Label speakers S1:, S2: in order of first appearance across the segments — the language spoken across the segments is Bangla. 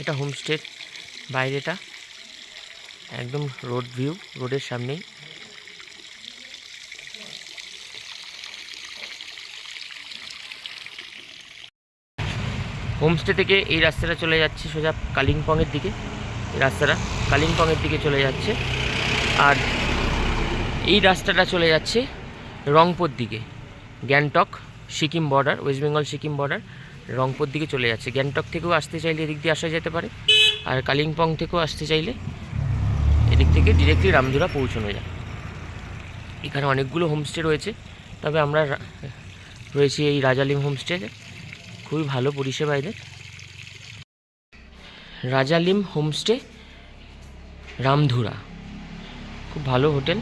S1: এটা হোমস্টের বাইরেটা, একদম রোড ভিউ, রোডের সামনেই। হোমস্টে থেকে এই রাস্তাটা চলে যাচ্ছে সোজা কালিম্পংয়ের দিকে। এই রাস্তাটা কালিম্পংয়ের দিকে চলে যাচ্ছে, আর এই রাস্তাটা চলে যাচ্ছে রংপুর দিকে, Gangtok Sikkim border, West Bengal Sikkim border, Rangpur দিকে চলে যাচ্ছে। গ্যাংটক থেকেও আসতে চাইলে এদিক দিয়ে আসা যেতে পারে, আর কালিম্পং থেকেও আসতে চাইলে এদিক থেকে ডিরেক্টলি রামধুরা পৌঁছানো যায়। এখানে অনেকগুলো হোমস্টে রয়েছে, তবে আমরা রয়েছি এই রাজালিম হোমস্টেতে। খুবই ভালো পরিষেবা এদের। রাজালিম হোমস্টে রামধুরা, খুব ভালো হোটেল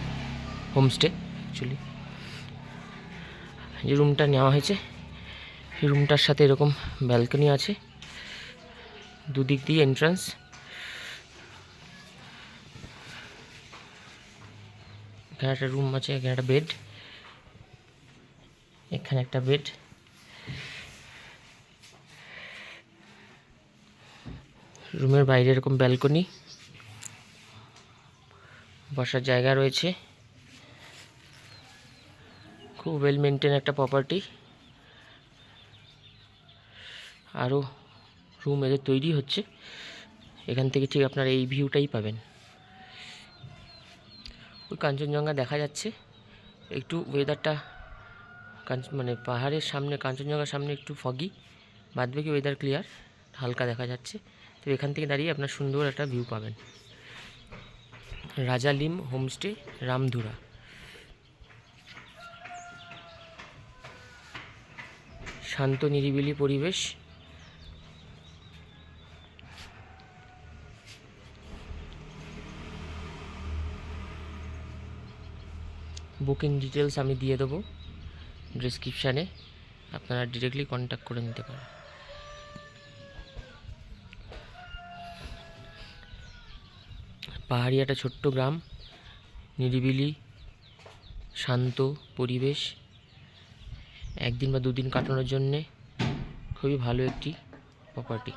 S1: হোমস্টে। অ্যাকচুয়ালি যে রুমটা নেওয়া হয়েছে, এই রুমটার সাথে এরকম ব্যালকনি আছে, দুদিক দিয়ে এন্ট্রান্স। এখানে একটা রুম আছে, এখানে একটা বেড, এখানে একটা বেড। রুমের বাইরে এরকম ব্যালকনি, বসার জায়গা রয়েছে। খুব ওয়েল মেনটেন একটা প্রপার্টি। আরও রুম এদের তৈরি হচ্ছে। এখান থেকে ঠিক আপনারা এই ভিউটাই পাবেন। ওই কাঞ্চনজঙ্ঘা দেখা যাচ্ছে। একটু ওয়েদারটা মানে পাহাড়ের সামনে, কাঞ্চনজঙ্ঘার সামনে একটু ফগি, বাদবাকি ওয়েদার ক্লিয়ার, হালকা দেখা যাচ্ছে। তো এখান থেকে দাঁড়িয়ে আপনার সুন্দর একটা ভিউ পাবেন। রাজালিম হোমস্টে রামধুরা। শান্ত নিরিবিলি পরিবেশ। বুকিং ডিটেলস আমি দিয়ে দেবো ডিসক্রিপশানে, আপনারা ডিরেক্টলি কন্ট্যাক্ট করে নিতে পারেন। পাহাড়ি একটা ছোট্ট গ্রাম, নিরিবিলি শান্ত পরিবেশ, একদিন বা দুদিন কাটানোর জন্যে খুবই ভালো একটি প্রপার্টি।